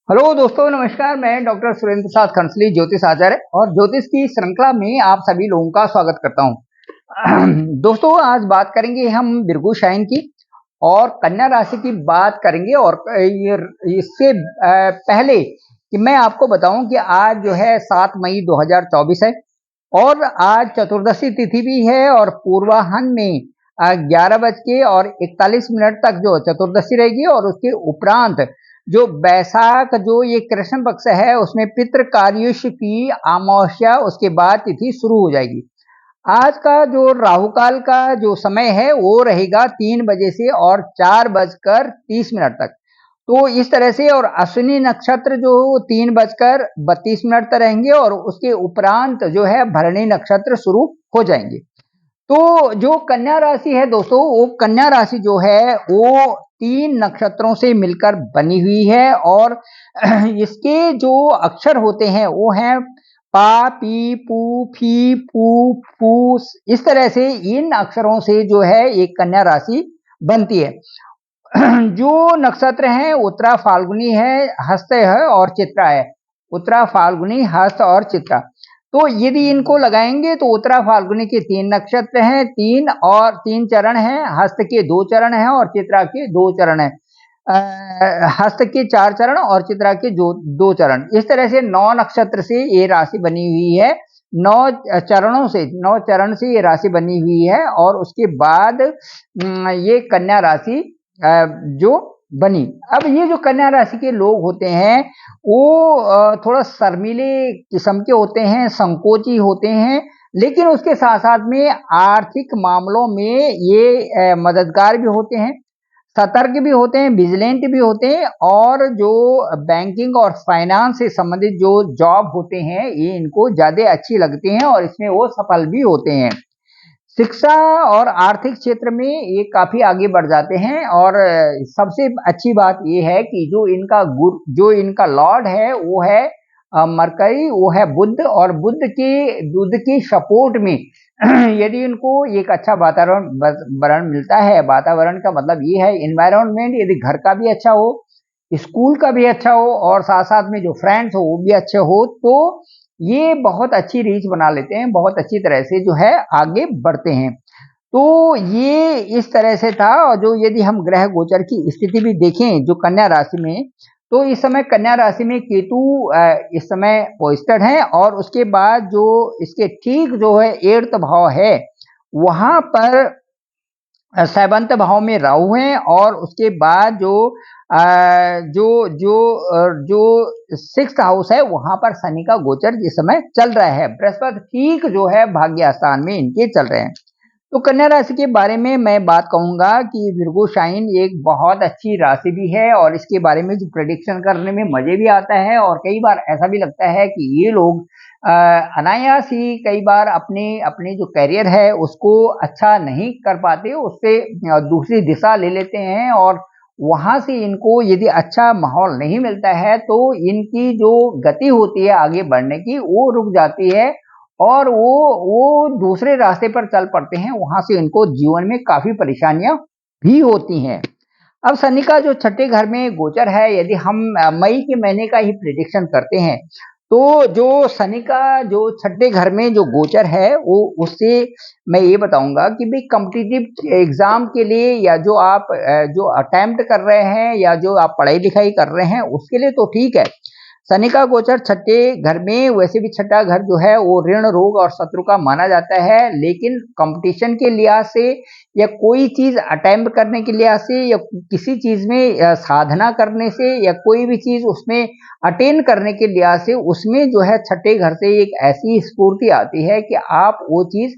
Hello दोस्तों, नमस्कार। मैं डॉक्टर सुरेंद्र प्रसाद खंसली, ज्योतिष आचार्य और ज्योतिष की श्रृंखला में आप सभी लोगों का स्वागत करता हूं। दोस्तों, आज बात करेंगे हम भृगु शाइन की और कन्या राशि की बात करेंगे। और इससे पहले कि मैं आपको बताऊं कि आज जो है 7 मई 2024 है और आज चतुर्दशी तिथि भी है और पूर्वाह्न में 11:41 तक जो चतुर्दशी रहेगी और उसके उपरांत जो बैसाख जो ये कृष्ण पक्ष है उसमें पितृ कार्युष की अमावस्या उसके बाद तिथि शुरू हो जाएगी। आज का जो राहु काल का जो समय है वो रहेगा 3 बजे से और 4:30 तक। तो इस तरह से और अश्विनी नक्षत्र जो 3:32 तक रहेंगे और उसके उपरांत जो है भरणी नक्षत्र शुरू हो जाएंगे। तो जो कन्या राशि है दोस्तों, वो कन्या राशि जो है वो 3 नक्षत्रों से मिलकर बनी हुई है और इसके जो अक्षर होते हैं वो हैं पा, पी, पू, फी, पू, फू। इस तरह से इन अक्षरों से जो है एक कन्या राशि बनती है। जो नक्षत्र हैं उत्तरा, फाल्गुनी है, हस्त है और चित्रा है। उत्तरा, फाल्गुनी, हस्त और चित्रा। तो यदि इनको लगाएंगे तो उत्तरा फाल्गुनी के 3 नक्षत्र हैं, 3 चरण हैं, हस्त के 2 चरण हैं और चित्रा के 2 चरण हैं। हस्त के 4 चरण और चित्रा के जो 2 चरण। इस तरह से 9 नक्षत्र से ये राशि बनी हुई है। 9 चरण से ये राशि बनी हुई है और उसके बाद ये कन्या राशि जो बनी। अब ये जो कन्या राशि के लोग होते हैं वो थोड़ा शर्मीले किस्म के होते हैं, संकोची होते हैं, लेकिन उसके साथ साथ में आर्थिक मामलों में ये मददगार भी होते हैं, सतर्क भी होते हैं, विजिलेंट भी होते हैं और जो बैंकिंग और फाइनेंस से संबंधित जो जॉब होते हैं ये इनको ज्यादा अच्छी लगती हैं और इसमें वो सफल भी होते हैं। शिक्षा और आर्थिक क्षेत्र में ये काफी आगे बढ़ जाते हैं और सबसे अच्छी बात ये है कि जो इनका लॉर्ड है वो है मरकरी, वो है बुध और बुध की सपोर्ट में यदि इनको एक अच्छा वातावरण मिलता है। वातावरण का मतलब ये है एनवायरनमेंट, यदि घर का भी अच्छा हो, स्कूल का भी अच्छा हो और साथ साथ में जो फ्रेंड्स हो वो भी अच्छे हो, तो ये बहुत अच्छी रीच बना लेते हैं, बहुत अच्छी तरह से जो है आगे बढ़ते हैं। तो ये इस तरह से था। और जो यदि हम ग्रह गोचर की स्थिति भी देखें जो कन्या राशि में, तो इस समय कन्या राशि में केतु इस समय पोस्टेड है और उसके बाद जो इसके ठीक जो है 8th भाव है वहां पर 7th भाव में राहु है और उसके बाद जो अ, जो जो जो 6th हाउस है वहां पर शनि का गोचर इस समय चल रहा है। बृहस्पति ठीक जो है भाग्य स्थान में इनके चल रहे हैं। तो कन्या राशि के बारे में मैं बात कहूंगा कि विर्गो शाइन एक बहुत अच्छी राशि भी है और इसके बारे में जो प्रेडिक्शन करने में मजे भी आता है और कई बार ऐसा भी लगता है कि ये लोग अनायास ही कई बार अपने अपने जो करियर है उसको अच्छा नहीं कर पाते, उससे दूसरी दिशा ले लेते हैं और वहां से इनको यदि अच्छा माहौल नहीं मिलता है तो इनकी जो गति होती है आगे बढ़ने की वो रुक जाती है और वो दूसरे रास्ते पर चल पड़ते हैं। वहां से इनको जीवन में काफी परेशानियां भी होती हैं। अब शनि का जो छठे घर में गोचर है, यदि हम मई के महीने का ही प्रिडिक्शन करते हैं तो जो शनि का जो छठे घर में जो गोचर है वो उससे मैं ये बताऊंगा कि भाई कॉम्पिटिटिव एग्जाम के लिए या जो आप जो अटेम्प्ट कर रहे हैं या जो आप पढ़ाई लिखाई कर रहे हैं उसके लिए तो ठीक है। शनि का गोचर छठे घर में, वैसे भी छठा घर जो है वो ऋण, रोग और शत्रु का माना जाता है, लेकिन कंपटीशन के लिहाज से या कोई चीज अटेम्प्ट करने के लिहाज से या किसी चीज में साधना करने से या कोई भी चीज उसमें अटेन करने के लिहाज से उसमें जो है छठे घर से एक ऐसी स्फूर्ति आती है कि आप वो चीज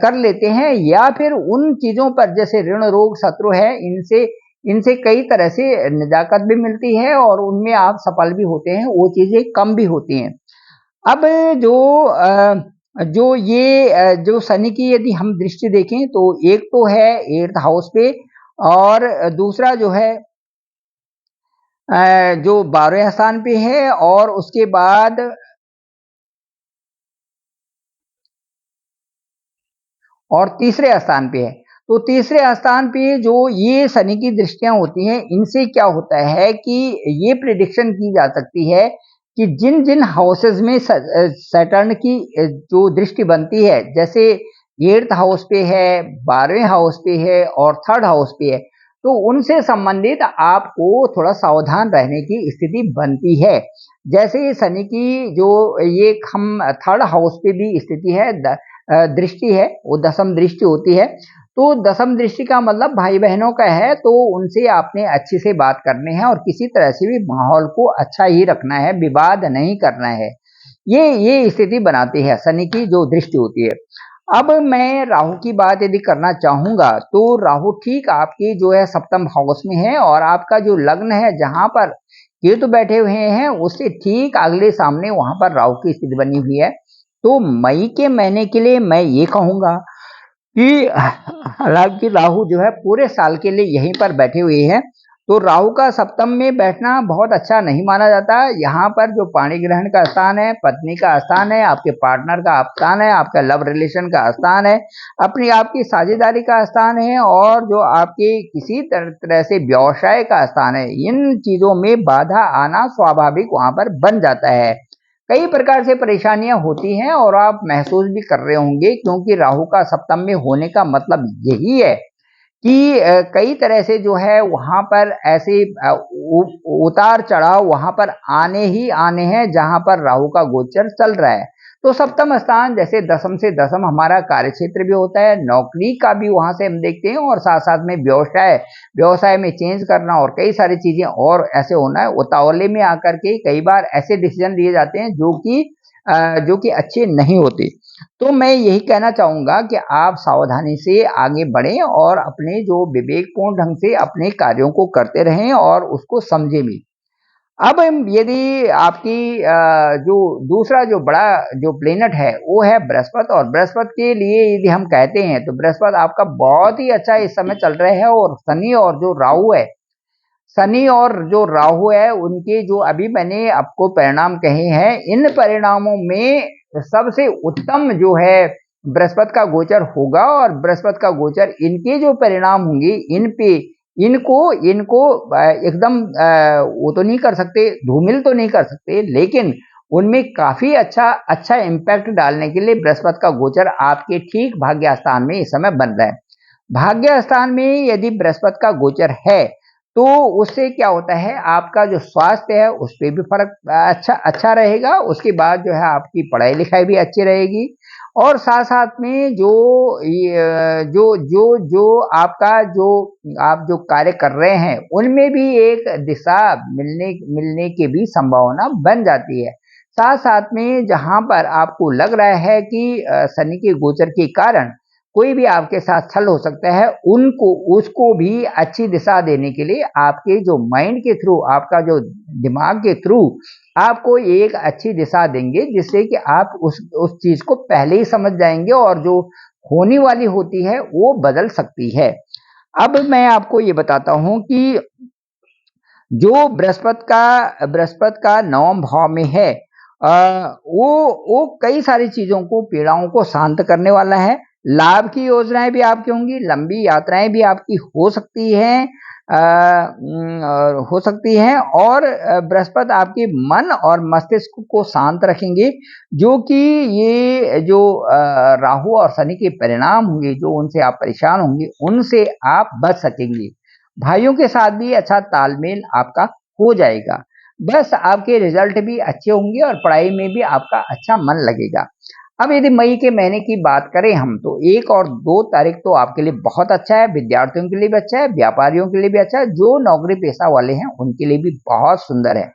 कर लेते हैं या फिर उन चीजों पर जैसे ऋण, रोग, शत्रु है इनसे इनसे कई तरह से निजाकत भी मिलती है और उनमें आप सफल भी होते हैं, वो चीजें कम भी होती हैं। अब जो जो ये जो शनि की यदि हम दृष्टि देखें तो एक तो है 8th हाउस पे और दूसरा जो है जो 12वें स्थान पे है और उसके बाद और तीसरे स्थान पे है। तो तीसरे स्थान पे जो ये शनि की दृष्टियां होती हैं, इनसे क्या होता है कि ये प्रिडिक्शन की जा सकती है कि जिन जिन हाउसेज में सैटर्न की जो दृष्टि बनती है, जैसे 8th हाउस पे है, 12वें हाउस पे है और 3rd हाउस पे है, तो उनसे संबंधित आपको थोड़ा सावधान रहने की स्थिति बनती है। जैसे ये शनि की जो ये हम 3rd हाउस पे भी स्थिति है, दृष्टि है, वो दशम दृष्टि होती है। तो दशम दृष्टि का मतलब भाई बहनों का है, तो उनसे आपने अच्छे से बात करनी है और किसी तरह से भी माहौल को अच्छा ही रखना है, विवाद नहीं करना है। ये स्थिति बनाती है शनि की जो दृष्टि होती है। अब मैं राहु की बात यदि करना चाहूंगा, तो राहु ठीक आपके जो है सप्तम हाउस में है और आपका जो लग्न है जहां पर केतु बैठे हुए हैं, उससे ठीक अगले सामने वहां पर राहु की स्थिति बनी हुई है। तो मई के महीने के लिए मैं ये कहूंगा कि हालांकि राहु जो है पूरे साल के लिए यहीं पर बैठे हुए हैं, तो राहु का सप्तम में बैठना बहुत अच्छा नहीं माना जाता। यहाँ पर जो पाणी ग्रहण का स्थान है, पत्नी का स्थान है, आपके पार्टनर का स्थान है, आपका लव रिलेशन का स्थान है, अपनी आपकी साझेदारी का स्थान है और जो आपके किसी तरह से व्यवसाय का स्थान है, इन चीजों में बाधा आना स्वाभाविक वहां पर बन जाता है। कई प्रकार से परेशानियां होती हैं और आप महसूस भी कर रहे होंगे, क्योंकि राहु का सप्तम में होने का मतलब यही है कि कई तरह से जो है वहां पर ऐसे उतार चढ़ाव वहां पर आने ही आने हैं जहां पर राहु का गोचर चल रहा है। तो सप्तम स्थान जैसे दसम से दसम हमारा कार्य क्षेत्र भी होता है, नौकरी का भी वहां से हम देखते हैं और साथ साथ में व्यवसाय व्यवसाय में चेंज करना और कई सारी चीजें और ऐसे होना है। उतावले में आकर के कई बार ऐसे डिसीजन लिए जाते हैं जो कि अच्छे नहीं होते। तो मैं यही कहना चाहूंगा कि आप सावधानी से आगे बढ़ें और अपने जो विवेकपूर्ण ढंग से अपने कार्यों को करते रहें और उसको समझें भी। अब यदि आपकी जो दूसरा जो बड़ा जो प्लेनेट है वो है बृहस्पति, और बृहस्पति के लिए यदि हम कहते हैं तो बृहस्पति आपका बहुत ही अच्छा इस समय चल रहा है। और शनि और जो राहु है, शनि और जो राहु है उनके जो अभी मैंने आपको परिणाम कहे हैं, इन परिणामों में सबसे उत्तम जो है बृहस्पति का गोचर होगा। और बृहस्पति का गोचर इनके जो परिणाम होंगे इन पे इनको इनको एकदम वो तो नहीं कर सकते, धूमिल तो नहीं कर सकते, लेकिन उनमें काफी अच्छा अच्छा इम्पैक्ट डालने के लिए बृहस्पति का गोचर आपके ठीक भाग्य स्थान में इस समय बन रहा है। भाग्य स्थान में यदि बृहस्पति का गोचर है तो उससे क्या होता है, आपका जो स्वास्थ्य है उस पर भी फर्क अच्छा अच्छा रहेगा। उसके बाद जो है आपकी पढ़ाई लिखाई भी अच्छी रहेगी और साथ साथ में जो आपका जो आप जो कार्य कर रहे हैं उनमें भी एक दिशा मिलने मिलने की भी संभावना बन जाती है। साथ साथ में जहां पर आपको लग रहा है कि शनि के गोचर के कारण कोई भी आपके साथ छल हो सकता है, उनको उसको भी अच्छी दिशा देने के लिए आपके जो माइंड के थ्रू, आपका जो दिमाग के थ्रू आपको एक अच्छी दिशा देंगे, जिससे कि आप उस चीज को पहले ही समझ जाएंगे और जो होने वाली होती है वो बदल सकती है। अब मैं आपको ये बताता हूं कि जो बृहस्पति का नवम भाव में है, वो कई सारी चीजों को, पीड़ाओं को शांत करने वाला है। लाभ की योजनाएं भी आपकी होंगी, लंबी यात्राएं भी आपकी हो सकती हैं, हो सकती हैं। और बृहस्पति आपके मन और मस्तिष्क को शांत रखेंगे, जो कि ये जो राहु और शनि के परिणाम होंगे, जो उनसे आप परेशान होंगे, उनसे आप बच सकेंगे। भाइयों के साथ भी अच्छा तालमेल आपका हो जाएगा। बस आपके रिजल्ट भी अच्छे होंगे और पढ़ाई में भी आपका अच्छा मन लगेगा। अब यदि मई के महीने की बात करें हम, तो 1 और 2 तारीख तो आपके लिए बहुत अच्छा है, विद्यार्थियों के लिए भी अच्छा है, व्यापारियों के लिए भी अच्छा है, जो नौकरी पेशा वाले हैं उनके लिए भी बहुत सुंदर है।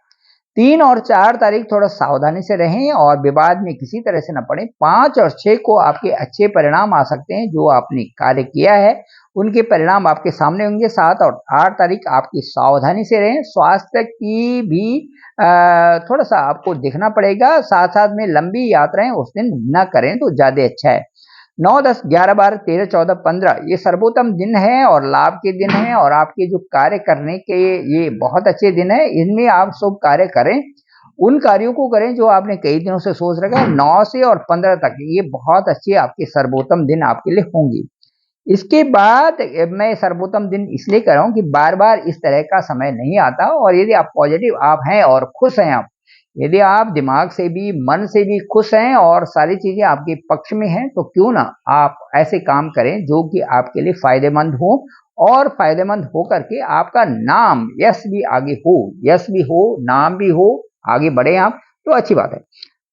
3 और 4 तारीख थोड़ा सावधानी से रहें और विवाद में किसी तरह से न पड़े। 5 और 6 को आपके अच्छे परिणाम आ सकते हैं, जो आपने कार्य किया है उनके परिणाम आपके सामने होंगे। 7 और 8 तारीख आपकी सावधानी से रहें, स्वास्थ्य की भी थोड़ा सा आपको देखना पड़ेगा। साथ साथ में लंबी यात्राएं उस दिन न करें तो ज्यादा अच्छा है। 9, 10, 11, 12, 13, 14, 15 ये सर्वोत्तम दिन है और लाभ के दिन है और आपके जो कार्य करने के ये बहुत अच्छे दिन है। इनमें आप शुभ कार्य करें, उन कार्यों को करें जो आपने कई दिनों से सोच रखा है। 9 से और 15 तक ये बहुत अच्छे आपके सर्वोत्तम दिन आपके लिए होंगे। इसके बाद मैं सर्वोत्तम दिन इसलिए कर रहा हूँ कि बार बार इस तरह का समय नहीं आता, और यदि आप पॉजिटिव आप हैं और खुश हैं आप, यदि आप दिमाग से भी मन से भी खुश हैं और सारी चीजें आपके पक्ष में हैं, तो क्यों ना आप ऐसे काम करें जो कि आपके लिए फायदेमंद हो, और फायदेमंद हो करके आपका नाम यश भी आगे हो, यश भी हो, नाम भी हो, आगे बढ़े आप, तो अच्छी बात है।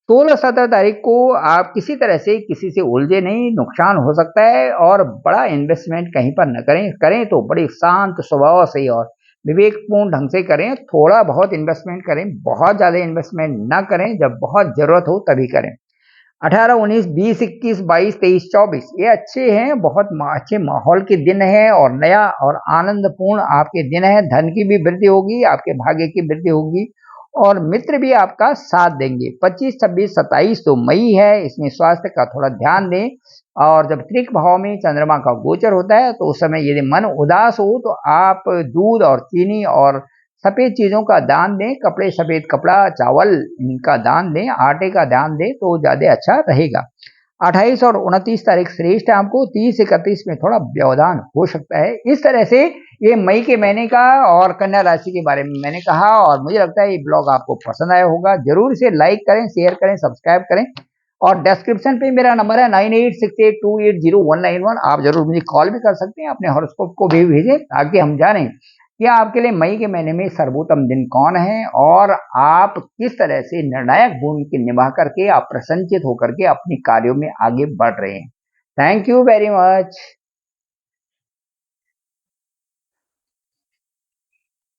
16-17 तारीख को आप किसी तरह से किसी से उलझे नहीं, नुकसान हो सकता है, और बड़ा इन्वेस्टमेंट कहीं पर न करें, करें तो बड़ी शांत स्वभाव से और विवेकपूर्ण ढंग से करें। थोड़ा बहुत इन्वेस्टमेंट करें, बहुत ज़्यादा इन्वेस्टमेंट ना करें, जब बहुत ज़रूरत हो तभी करें। 18, 19, 20, 21, 22, 23, 24 ये अच्छे हैं, बहुत अच्छे माहौल के दिन हैं, और नया और आनंदपूर्ण आपके दिन हैं। धन की भी वृद्धि होगी, आपके भाग्य की वृद्धि होगी, और मित्र भी आपका साथ देंगे। 25, 26, 27 तो मई है, इसमें स्वास्थ्य का थोड़ा ध्यान दें। और जब त्रिक भाव में चंद्रमा का गोचर होता है, तो उस समय यदि मन उदास हो तो आप दूध और चीनी और सफेद चीजों का दान दें, कपड़े, सफेद कपड़ा, चावल इनका दान दें, आटे का दान दें, तो ज्यादा अच्छा रहेगा। 28 और 29 तारीख श्रेष्ठ है आपको। 30, 31 में थोड़ा व्यवधान हो सकता है। इस तरह से ये मई के महीने का और कन्या राशि के बारे में मैंने कहा, और मुझे लगता है ये ब्लॉग आपको पसंद आया होगा। जरूर इसे लाइक करें, शेयर करें, सब्सक्राइब करें, और डिस्क्रिप्शन पे मेरा नंबर है 9868280191। आप जरूर मुझे कॉल भी कर सकते हैं, अपने हॉरोस्कोप को भी भेजें ताकि हम जानें कि आपके लिए मई के महीने में सर्वोत्तम दिन कौन है, और आप किस तरह से निर्णायक भूमिका निभा करके आप प्रसन्नचित होकर के अपने कार्यों में आगे बढ़ रहे हैं। Thank you very much.